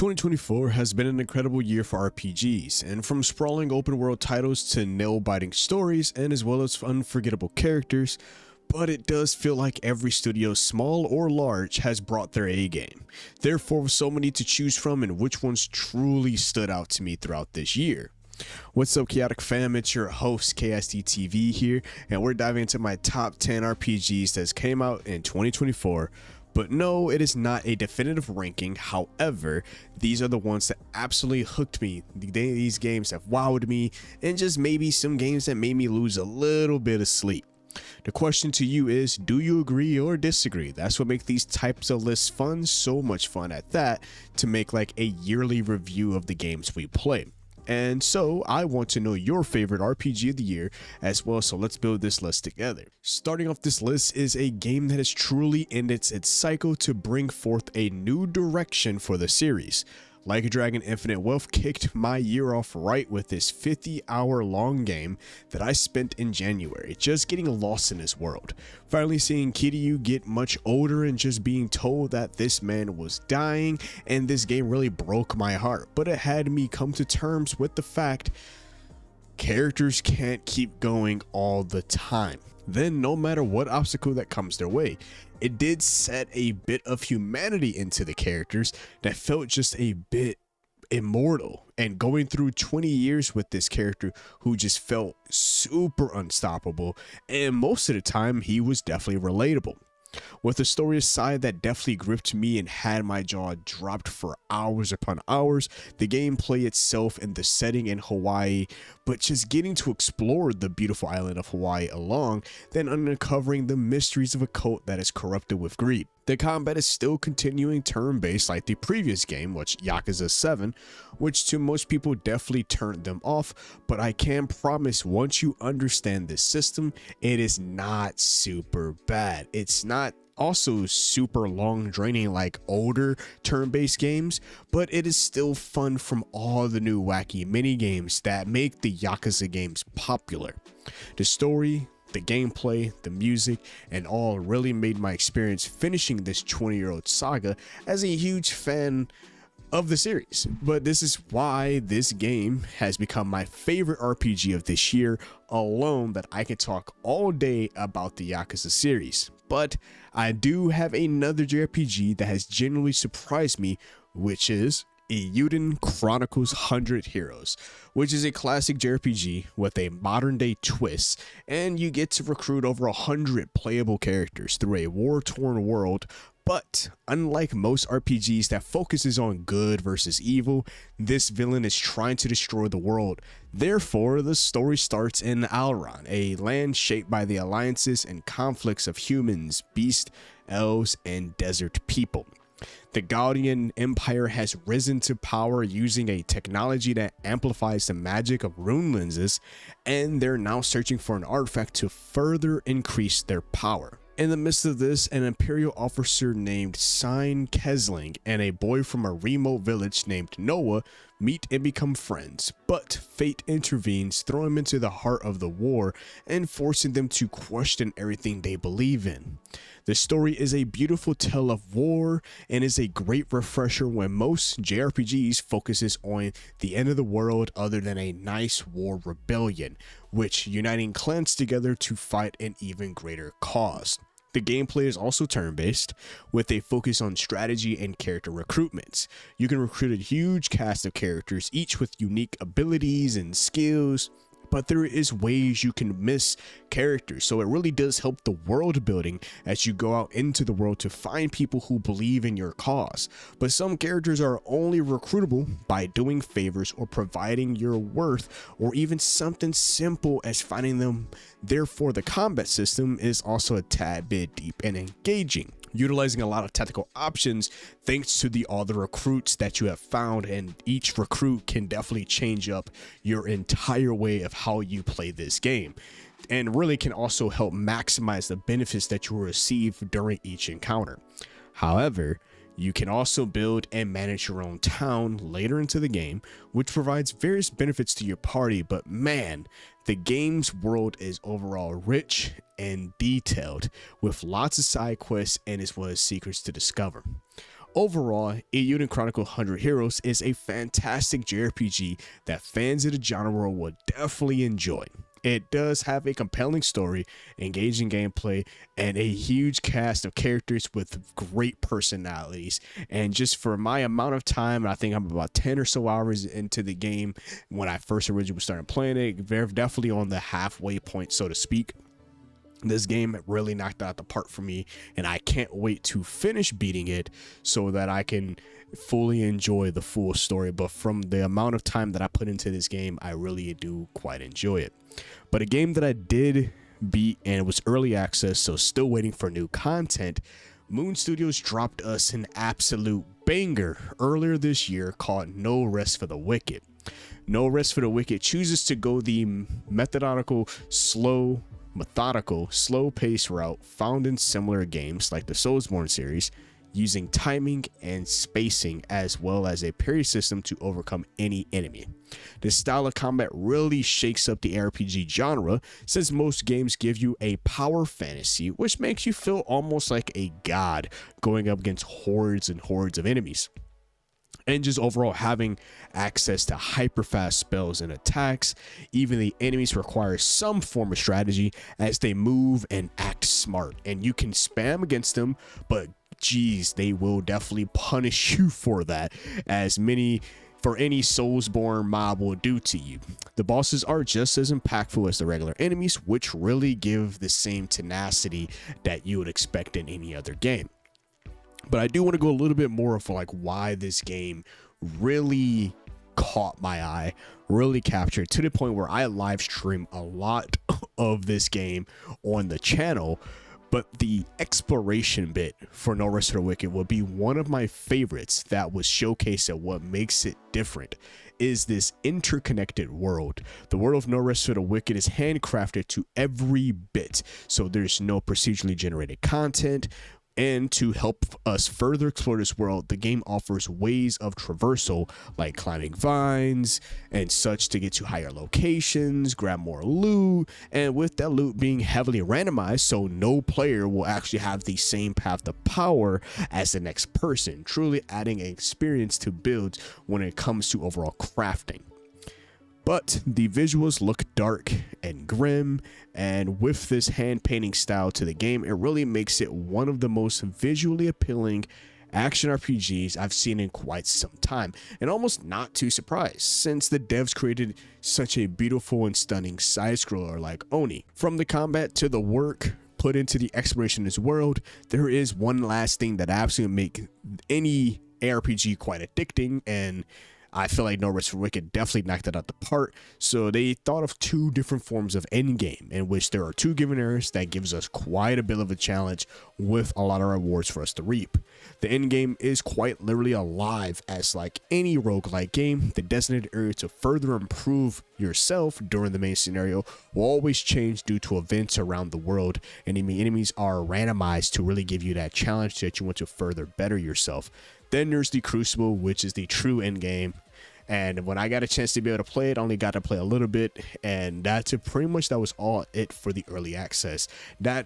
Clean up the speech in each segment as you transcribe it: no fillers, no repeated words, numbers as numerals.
2024 has been an incredible year for RPGs, and from sprawling open world titles to nail-biting stories and as well as unforgettable characters, but it does feel like every studio, small or large, has brought their A game. Therefore, with so many to choose from and which ones truly stood out to me throughout this year. What's up, Chaotic fam? It's your host KSDTV here, and we're diving into my top 10 RPGs that came out in 2024. But no, it is not a definitive ranking. However, these are the ones that absolutely hooked me. These games have wowed me, and just maybe some games that made me lose a little bit of sleep. The question to you is, do you agree or disagree? That's what makes these types of lists fun, so much fun at that, to make like a yearly review of the games we play. And so I want to know your favorite RPG of the year as well, so let's build this list together. Starting off this list is a game that has truly ended its cycle to bring forth a new direction for the series. Like a Dragon Infinite Wealth kicked my year off right with this 50-hour long game that I spent in January, just getting lost in his world. Finally seeing Kiryu get much older and just being told that this man was dying, and this game really broke my heart. But it had me come to terms with the fact characters can't keep going all the time. Then no matter what obstacle that comes their way, it did set a bit of humanity into the characters that felt just a bit immortal, and going through 20 years with this character who just felt super unstoppable, and most of the time he was definitely relatable. With a story aside that definitely gripped me and had my jaw dropped for hours upon hours, the gameplay itself and the setting in Hawaii, but just getting to explore the beautiful island of Hawaii along, then uncovering the mysteries of a cult that is corrupted with greed. The combat is still continuing turn-based like the previous game, which Yakuza 7, which to most people definitely turned them off, but I can promise once you understand this system, it is not super bad. It's not also super long draining like older turn-based games, but it is still fun from all the new wacky mini games that make the Yakuza games popular. The story, the gameplay, the music, and all really made my experience finishing this 20-year-old saga as a huge fan of the series. But this is why this game has become my favorite RPG of this year alone, that I can talk all day about the Yakuza series. But I do have another JRPG that has genuinely surprised me, which is Euyiden Chronicles 100 Heroes, which is a classic JRPG with a modern day twist, and you get to recruit over 100 playable characters through a war-torn world. But unlike most RPGs that focuses on good versus evil, this villain is trying to destroy the world. Therefore, the story starts in Alran, a land shaped by the alliances and conflicts of humans, beasts, elves, and desert people. The Gaudian Empire has risen to power using a technology that amplifies the magic of rune lenses, and they're now searching for an artifact to further increase their power. In the midst of this, an Imperial officer named Sein Kesling and a boy from a remote village named Noah meet and become friends, but fate intervenes, throwing them into the heart of the war and forcing them to question everything they believe in. The story is a beautiful tale of war and is a great refresher when most JRPGs focuses on the end of the world other than a nice war rebellion, which uniting clans together to fight an even greater cause. The gameplay is also turn-based, with a focus on strategy and character recruitments. You can recruit a huge cast of characters, each with unique abilities and skills, but there is ways you can miss characters, so it really does help the world building as you go out into the world to find people who believe in your cause. But some characters are only recruitable by doing favors or providing your worth, or even something simple as finding them. Therefore, the combat system is also a tad bit deep and engaging, utilizing a lot of tactical options thanks to all the recruits that you have found, and each recruit can definitely change up your entire way of how you play this game, and really can also help maximize the benefits that you will receive during each encounter. However, you can also build and manage your own town later into the game, which provides various benefits to your party, but man, the game's world is overall rich and detailed, with lots of side quests and as well as secrets to discover. Overall, Euyiden Chronicle 100 Heroes is a fantastic JRPG that fans of the genre will definitely enjoy. It does have a compelling story, engaging gameplay, and a huge cast of characters with great personalities. And just for my amount of time, I think I'm about 10 or so hours into the game when I first originally started playing it, very definitely on the halfway point, so to speak. This game really knocked out the park for me, and I can't wait to finish beating it so that I can fully enjoy the full story. But from the amount of time that I put into this game, I really do quite enjoy it. But a game that I did beat, and it was early access, so still waiting for new content, Moon Studios dropped us an absolute banger earlier this year called No Rest for the Wicked. No Rest for the Wicked chooses to go the methodical, slow-paced route found in similar games like the Soulsborne series, using timing and spacing as well as a parry system to overcome any enemy. This style of combat really shakes up the RPG genre, since most games give you a power fantasy which makes you feel almost like a god going up against hordes and hordes of enemies. And just overall having access to hyper fast spells and attacks. Even the enemies require some form of strategy as they move and act smart, and you can spam against them, but geez, they will definitely punish you for that, as any Soulsborne mob will do to you. The bosses are just as impactful as the regular enemies, which really give the same tenacity that you would expect in any other game. But I do want to go a little bit more of like why this game really caught my eye, really captured, to the point where I live stream a lot of this game on the channel. But the exploration bit for No Rest for the Wicked will be one of my favorites that was showcased at what makes it different, is this interconnected world. The world of No Rest for the Wicked is handcrafted to every bit, so there's no procedurally generated content. And to help us further explore this world, the game offers ways of traversal like climbing vines and such to get to higher locations, grab more loot, and with that loot being heavily randomized, so no player will actually have the same path to power as the next person, truly adding an experience to builds when it comes to overall crafting. But the visuals look dark and grim, and with this hand painting style to the game, it really makes it one of the most visually appealing action RPGs I've seen in quite some time, and almost not too surprised since the devs created such a beautiful and stunning side scroller like Oni. From the combat to the work put into the exploration of this world, there is one last thing that absolutely makes any ARPG quite addicting, and I feel like No Rest for Wicked definitely knocked it out the park. So they thought of two different forms of endgame, in which there are two given areas that gives us quite a bit of a challenge with a lot of rewards for us to reap. The endgame is quite literally alive, as like any roguelike game, the designated area to further improve yourself during the main scenario will always change due to events around the world, and enemies are randomized to really give you that challenge that you want to further better yourself. Then there's the Crucible, which is the true endgame. And when I got a chance to be able to play it, I only got to play a little bit, and that's it. Pretty much that was all it for the early access. That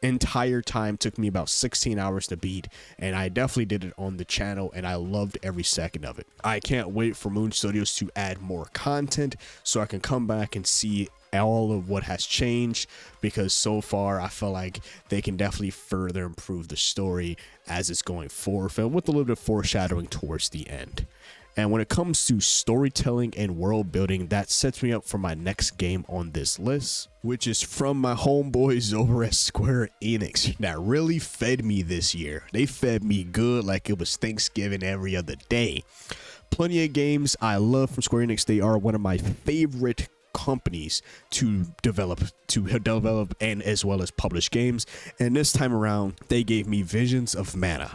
entire time took me about 16 hours to beat, and I definitely did it on the channel, and I loved every second of it. I can't wait for Moon Studios to add more content so I can come back and see all of what has changed, because so far I feel like they can definitely further improve the story as it's going forward, with a little bit of foreshadowing towards the end. And when it comes to storytelling and world building, that sets me up for my next game on this list, which is from my homeboys over at Square Enix that really fed me this year. They fed me good like it was Thanksgiving every other day. Plenty of games I love from Square Enix. They are one of my favorite companies to develop and as well as publish games, and this time around they gave me Visions of Mana.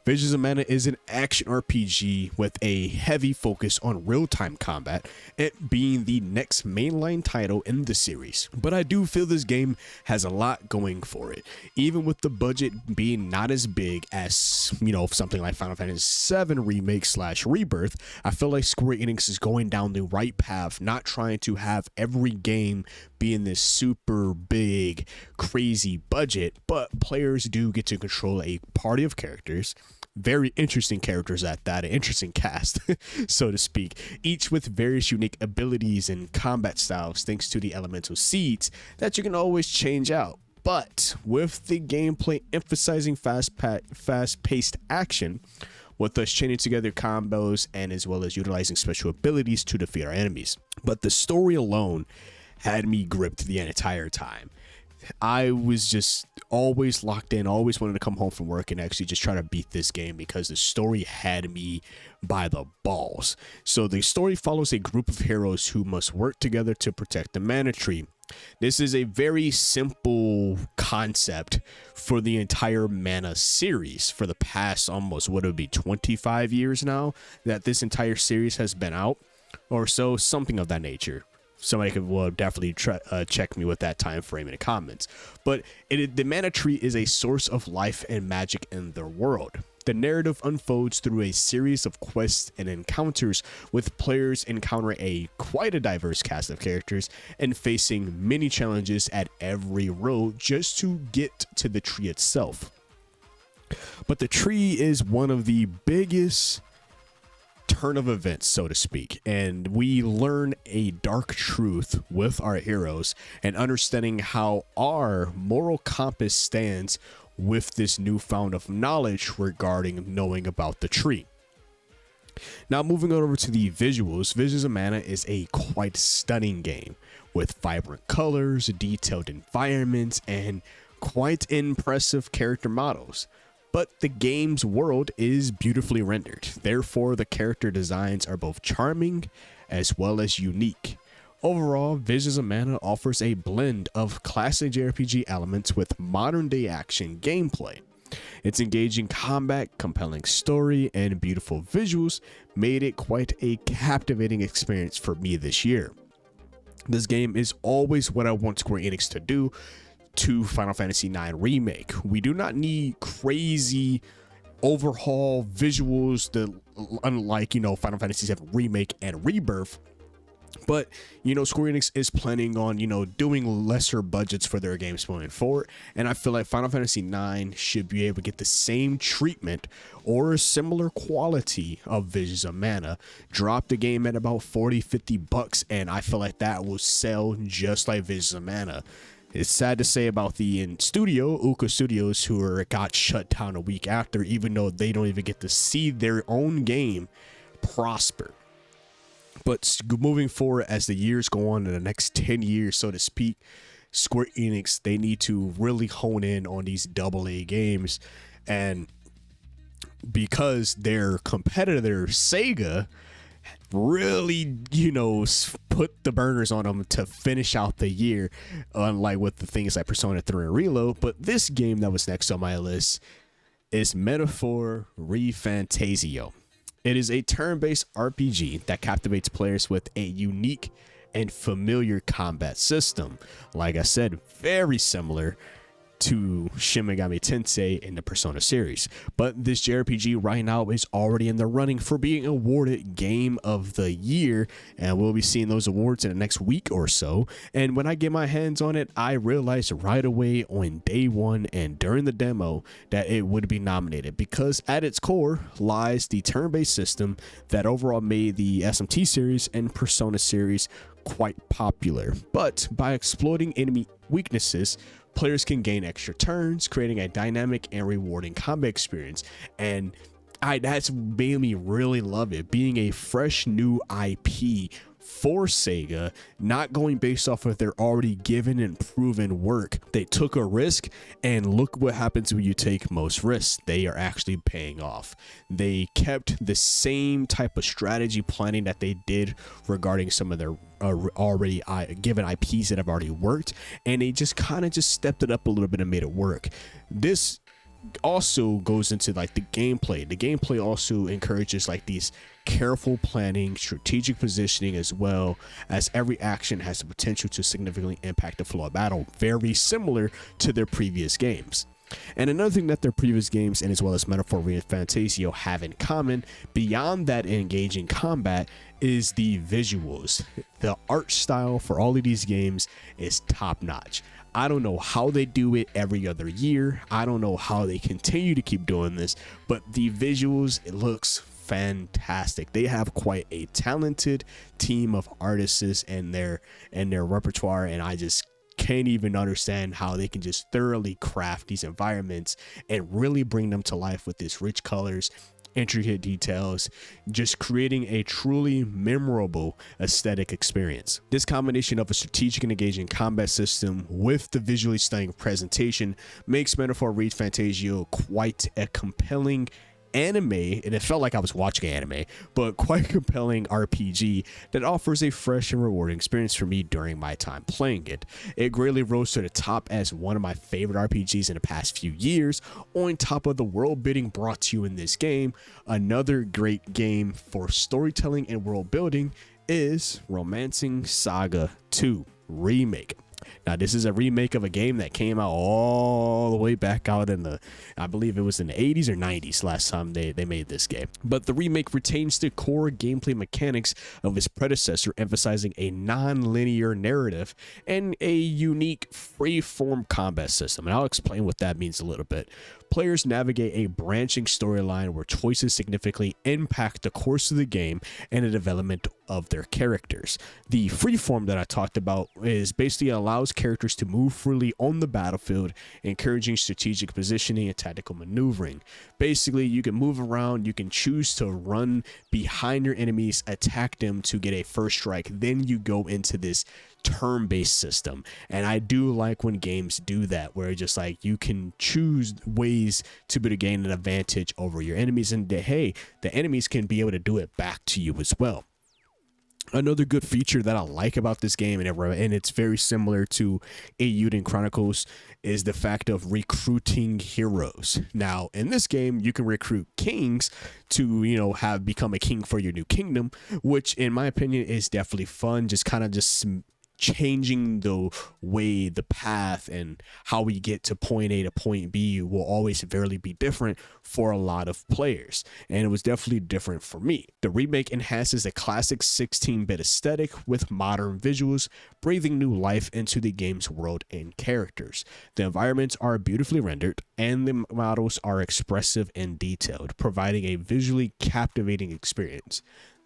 Visions of Mana is an action RPG with a heavy focus on real-time combat, it being the next mainline title in the series. But I do feel this game has a lot going for it, even with the budget being not as big as, you know, something like Final Fantasy VII Remake / Rebirth. I feel like Square Enix is going down the right path, not trying to have every game be in this super big crazy budget, but players do get to control a party of characters, very interesting characters at that, an interesting cast, so to speak, each with various unique abilities and combat styles thanks to the elemental seeds that you can always change out. But with the gameplay emphasizing fast-paced action, with us chaining together combos and as well as utilizing special abilities to defeat our enemies. But the story alone had me gripped the entire time. I was just always locked in, always wanted to come home from work and actually just try to beat this game because the story had me by the balls. So the story follows a group of heroes who must work together to protect the mana tree. This is a very simple concept for the entire mana series for the past almost, what would it be, 25 years now that this entire series has been out, or so, something of that nature. Somebody will definitely check me with that time frame in the comments. But the mana tree is a source of life and magic in their world. The narrative unfolds through a series of quests and encounters, with players encountering quite a diverse cast of characters and facing many challenges at every road just to get to the tree itself. But the tree is one of the biggest turn of events, so to speak, and we learn a dark truth with our heroes and understanding how our moral compass stands with this newfound of knowledge regarding knowing about the tree. Now moving on over to the visuals, Visions of Mana is a quite stunning game with vibrant colors, detailed environments, and quite impressive character models. But the game's world is beautifully rendered. Therefore, the character designs are both charming as well as unique. Overall, Visions of Mana offers a blend of classic JRPG elements with modern-day action gameplay. Its engaging combat, compelling story, and beautiful visuals made it quite a captivating experience for me this year. This game is always what I want Square Enix to do to Final Fantasy IX Remake. We do not need crazy overhaul visuals that, unlike, Final Fantasy VII Remake and Rebirth. But, Square Enix is planning on, doing lesser budgets for their games moving forward. And I feel like Final Fantasy IX should be able to get the same treatment or a similar quality of Visions of Mana. Drop the game at about $40-50, and I feel like that will sell just like Visions of Mana. It's sad to say about the studio, Uka Studios, who got shut down a week after, even though they don't even get to see their own game prosper. But moving forward, as the years go on, in the next 10 years, so to speak, Square Enix, they need to really hone in on these AA games. And because their competitor, Saga, really, put the burners on them to finish out the year, unlike with the things like Persona 3 and Reload. But this game that was next on my list is Metaphor Refantazio. It is a turn-based RPG that captivates players with a unique and familiar combat system. Like I said, very similar to Shin Megami Tensei in the Persona series. But this JRPG right now is already in the running for being awarded Game of the Year, and we'll be seeing those awards in the next week or so. And when I get my hands on it, I realized right away on day one and during the demo that it would be nominated, because at its core lies the turn-based system that overall made the SMT series and Persona series quite popular. But by exploiting enemy weaknesses, players can gain extra turns, creating a dynamic and rewarding combat experience. And that's made me really love it, being a fresh new IP for Sega, not going based off of their already given and proven work. They took a risk, and look what happens when you take most risks. They are actually paying off. They kept the same type of strategy planning that they did regarding some of their already given IPs that have already worked, and they just kind of stepped it up a little bit and made it work. This also goes into like the gameplay. The gameplay also encourages like these careful planning, strategic positioning, as well as every action has the potential to significantly impact the flow of battle, very similar to their previous games. And another thing that their previous games and as well as Metaphor Refantazio have in common, beyond that engaging combat, is the visuals. The art style for all of these games is top notch. I don't know how they do it every other year. I don't know how they continue to keep doing this, but the visuals, it looks fantastic. They have quite a talented team of artists in their repertoire, and I just can't even understand how they can just thoroughly craft these environments and really bring them to life with these rich colors, intricate details, just creating a truly memorable aesthetic experience. This combination of a strategic and engaging combat system with the visually stunning presentation makes Metaphor Refantazio quite a compelling anime, and it felt like I was watching anime, but quite compelling RPG that offers a fresh and rewarding experience for me during my time playing it. It greatly rose to the top as one of my favorite RPGs in the past few years, on top of the world building brought to you in this game. Another great game for storytelling and world building is Romancing Saga 2 Remake. Now, this is a remake of a game that came out all the way back out in the, I believe it was in the 80s or 90s last time they made this game. But the remake retains the core gameplay mechanics of its predecessor, emphasizing a non-linear narrative and a unique free-form combat system. And I'll explain what that means a little bit. Players navigate a branching storyline where choices significantly impact the course of the game and the development of their characters. The freeform that I talked about is basically allows characters to move freely on the battlefield, encouraging strategic positioning and tactical maneuvering. Basically, you can move around, you can choose to run behind your enemies, attack them to get a first strike, then you go into this turn-based system. And I do like when games do that, where just like you can choose ways to gain an advantage over your enemies, and hey, the enemies can be able to do it back to you as well. Another good feature that I like about this game, and it's very similar to Euyiden Chronicles, is the fact of recruiting heroes. Now, in this game, you can recruit kings to, have become a king for your new kingdom, which in my opinion is definitely fun. Just kind of changing the way, the path, and how we get to point A to point B will always very be different for a lot of players, and it was definitely different for me. The remake enhances a classic 16-bit aesthetic with modern visuals, breathing new life into the game's world and characters. The environments are beautifully rendered, and the models are expressive and detailed, providing a visually captivating experience.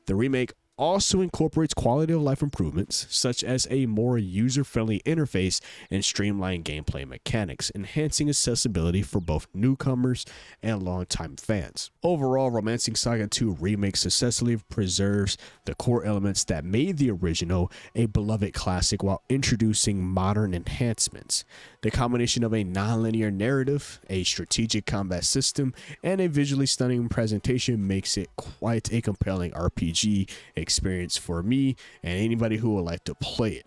The remake also incorporates quality of life improvements, such as a more user-friendly interface and streamlined gameplay mechanics, enhancing accessibility for both newcomers and longtime fans. Overall, Romancing Saga 2 Remake successfully preserves the core elements that made the original a beloved classic while introducing modern enhancements. The combination of a non-linear narrative, a strategic combat system, and a visually stunning presentation makes it quite a compelling RPG experience for me and anybody who would like to play it.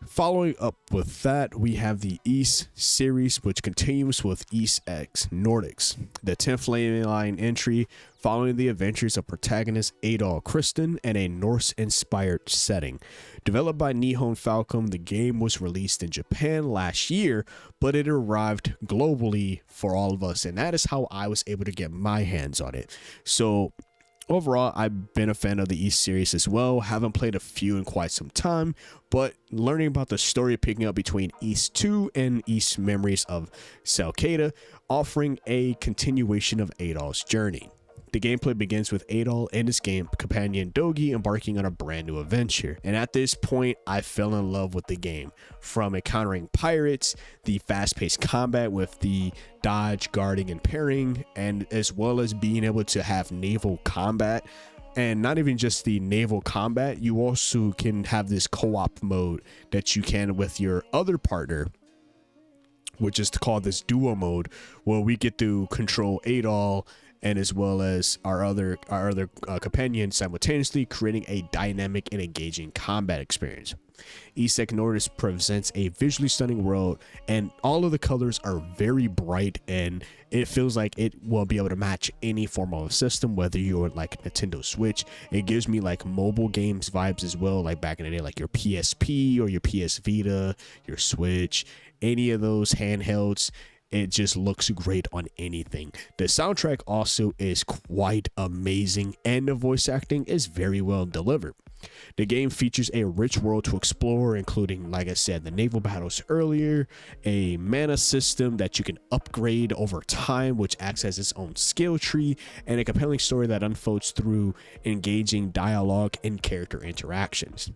Following up with that, we have the East series, which continues with X Nordic, the 10th line entry following the adventures of protagonist Adol Kristen in a Norse-inspired setting. Developed by Nihon Falcom, the game was released in Japan last year, but it arrived globally for all of us, and that is how I was able to get my hands on it. So overall, I've been a fan of the East series as well. Haven't played a few in quite some time, but learning about the story picking up between East 2 and East Memories of Salceda, offering a continuation of Adol's journey. The gameplay begins with Adol and his game companion Dogi embarking on a brand new adventure, and at this point I fell in love with the game. From encountering pirates, the fast-paced combat with the dodge, guarding, and parrying, and as well as being able to have naval combat. And not even just the naval combat, you also can have this co-op mode that you can with your other partner, which is called this duo mode, where we get to control Adol and as well as our other companion, simultaneously creating a dynamic and engaging combat experience. X Nordic presents a visually stunning world, and all of the colors are very bright, and it feels like it will be able to match any form of system, whether you're like Nintendo Switch. It gives me like mobile games vibes as well, like back in the day, like your PSP or your PS Vita, your Switch, any of those handhelds. it just looks great on anything. The soundtrack also is quite amazing, and the voice acting is very well delivered. The game features a rich world to explore, including, like I said, the naval battles earlier, a mana system that you can upgrade over time, which acts as its own skill tree, and a compelling story that unfolds through engaging dialogue and character interactions.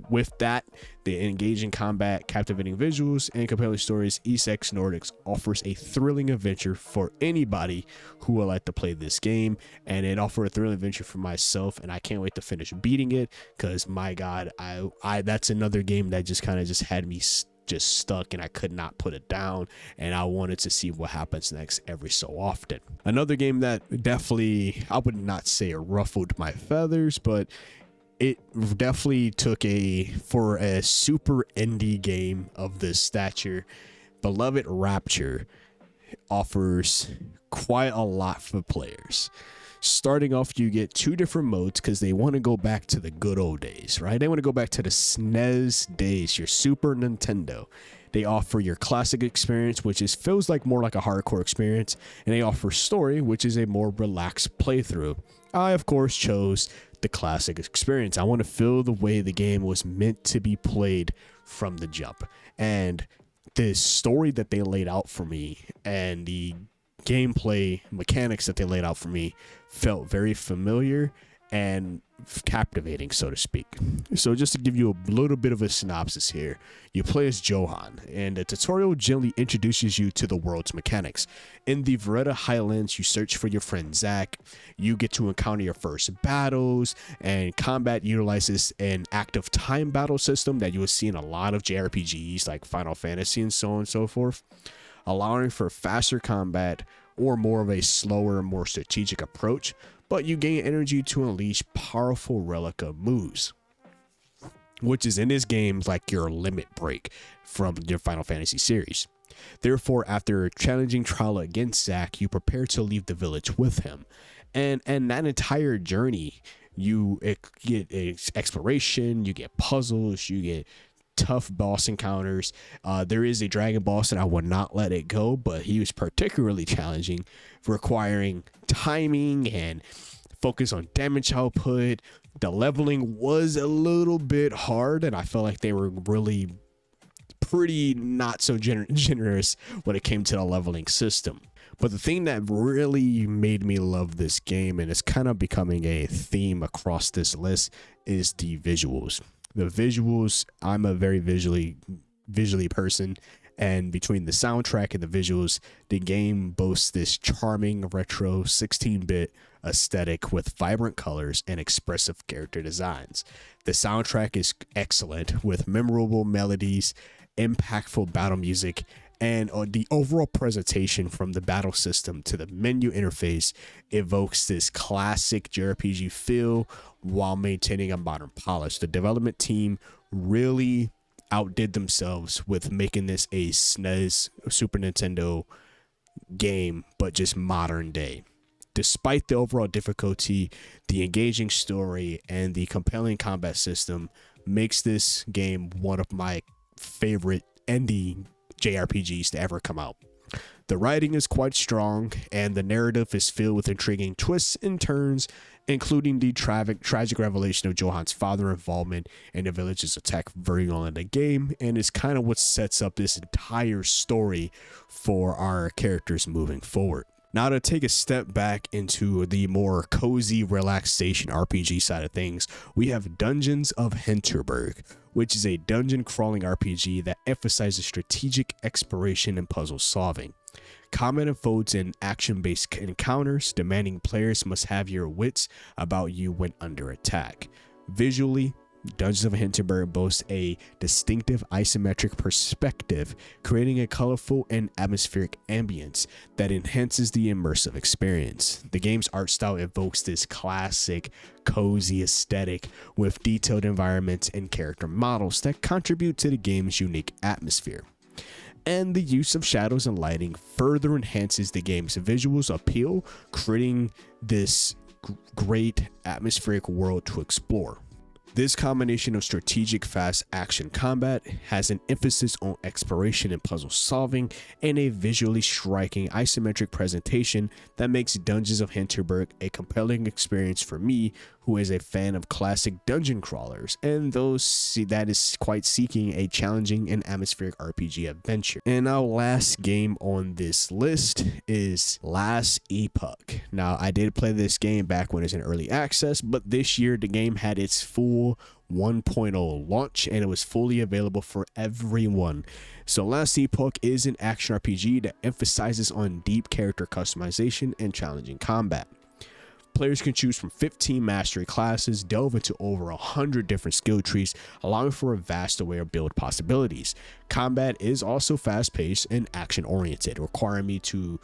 With that, the engaging combat, captivating visuals, and compelling stories, X Nordic offers a thrilling adventure for anybody who would like to play this game, and it offered a thrilling adventure for myself, and I can't wait to finish beating it, because my god, I that's another game that just kind of just had me just stuck, and I could not put it down, and I wanted to see what happens next every so often. Another game that definitely, I would not say it ruffled my feathers, but it definitely took for a super indie game of this stature, beloved Rapture offers quite a lot for players. Starting off, you get 2 different modes because they want to go back to the good old days, right? They want to go back to the SNES days, your Super Nintendo. They offer your classic experience, which feels like more like a hardcore experience, and they offer story, which is a more relaxed playthrough. I, of course, chose the classic experience. I want to feel the way the game was meant to be played from the jump. And the story that they laid out for me and the gameplay mechanics that they laid out for me felt very familiar and captivating, so to speak. So just to give you a little bit of a synopsis here, you play as Johan, and the tutorial gently introduces you to the world's mechanics. In the Veretta Highlands, you search for your friend Zach. You get to encounter your first battles, and combat utilizes an active time battle system that you will see in a lot of JRPGs like Final Fantasy and so on and so forth, allowing for faster combat or more of a slower, more strategic approach, but you gain energy to unleash powerful Relica moves, which is in this game like your limit break from your Final Fantasy series. Therefore, after a challenging trial against Zack, you prepare to leave the village with him. And that entire journey, you get exploration, you get puzzles, you get tough boss encounters. There is a dragon boss that I would not let it go, but he was particularly challenging, requiring timing and focus on damage output. The leveling was a little bit hard, and I felt like they were really pretty not so generous when it came to the leveling system. But the thing that really made me love this game, and it's kind of becoming a theme across this list, is the visuals. The visuals, I'm a very visually person, and between the soundtrack and the visuals, the game boasts this charming retro 16-bit aesthetic with vibrant colors and expressive character designs. The soundtrack is excellent with memorable melodies, impactful battle music, and the overall presentation from the battle system to the menu interface evokes this classic JRPG feel while maintaining a modern polish. The development team really outdid themselves with making this a SNES Super Nintendo game, but just modern day. Despite the overall difficulty, the engaging story and the compelling combat system makes this game one of my favorite indie JRPGs to ever come out. The writing is quite strong, and the narrative is filled with intriguing twists and turns, including the tragic revelation of Johan's father's involvement in the village's attack very early in the game, and is kind of what sets up this entire story for our characters moving forward. Now, to take a step back into the more cozy relaxation RPG side of things, we have Dungeons of Hinterburg, which is a dungeon crawling RPG that emphasizes strategic exploration and puzzle solving. Combat unfolds in action-based encounters, demanding players must have your wits about you when under attack. Visually, Dungeons of Hinterburg boasts a distinctive isometric perspective, creating a colorful and atmospheric ambience that enhances the immersive experience. The game's art style evokes this classic, cozy aesthetic with detailed environments and character models that contribute to the game's unique atmosphere. And the use of shadows and lighting further enhances the game's visuals appeal, creating this great atmospheric world to explore. This combination of strategic fast action combat has an emphasis on exploration and puzzle solving, and a visually striking isometric presentation that makes Dungeons of Hinterburg a compelling experience for me, who is a fan of classic dungeon crawlers and those that is quite seeking a challenging and atmospheric RPG adventure. And our last game on this list is Last Epoch. Now, I did play this game back when it was in early access, but this year the game had its full 1.0 launch and it was fully available for everyone. So Last Epoch is an action RPG that emphasizes on deep character customization and challenging combat. Players can choose from 15 mastery classes, delve into over 100 different skill trees, allowing for a vast array of build possibilities. Combat is also fast-paced and action-oriented, requiring me to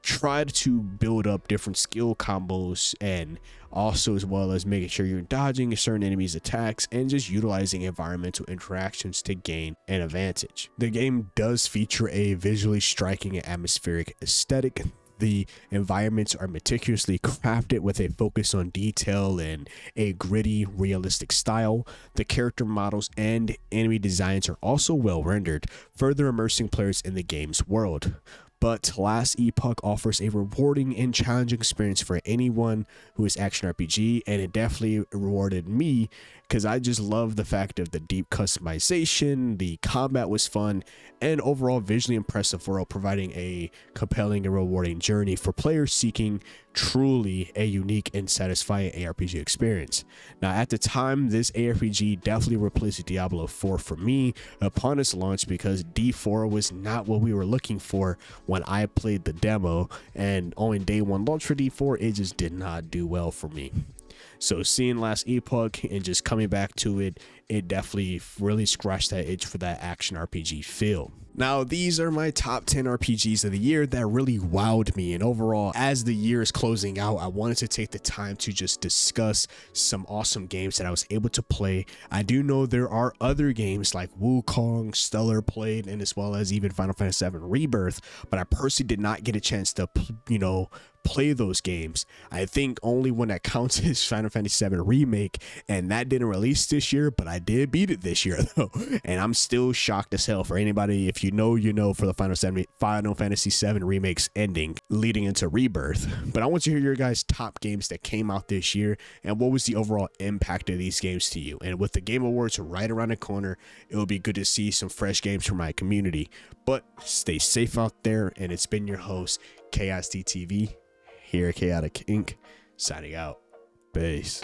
try to build up different skill combos, and also as well as making sure you're dodging certain enemies' attacks and just utilizing environmental interactions to gain an advantage. The game does feature a visually striking and atmospheric aesthetic. The environments are meticulously crafted with a focus on detail and a gritty, realistic style. The character models and enemy designs are also well rendered, further immersing players in the game's world. But Last Epoch offers a rewarding and challenging experience for anyone who is action RPG, and it definitely rewarded me because I just love the fact of the deep customization, the combat was fun, and overall visually impressive world, providing a compelling and rewarding journey for players seeking truly a unique and satisfying ARPG experience. Now, at the time, this ARPG definitely replaced Diablo 4 for me upon its launch, because D4 was not what we were looking for when I played the demo, and on day one launch for D4, it just did not do well for me. So seeing Last Epoch and just coming back to it, it definitely really scratched that itch for that action RPG feel. Now, these are my top 10 RPGs of the year that really wowed me, and overall, as the year is closing out, I wanted to take the time to just discuss some awesome games that I was able to play. I do know there are other games like Wukong, Stellar played, and as well as even Final Fantasy VII Rebirth, but I personally did not get a chance to, play those games. I think only one that counts is Final Fantasy VII Remake, and that didn't release this year, but I did beat it this year though, and I'm still shocked as hell. For anybody, if you know, for the Final Fantasy VII Remake's ending leading into Rebirth. But I want to hear your guys' top games that came out this year, and what was the overall impact of these games to you. And with the Game Awards right around the corner, it will be good to see some fresh games from my community. But stay safe out there, and it's been your host, Chaos DTV, here at Chaotic Inc., signing out. Peace.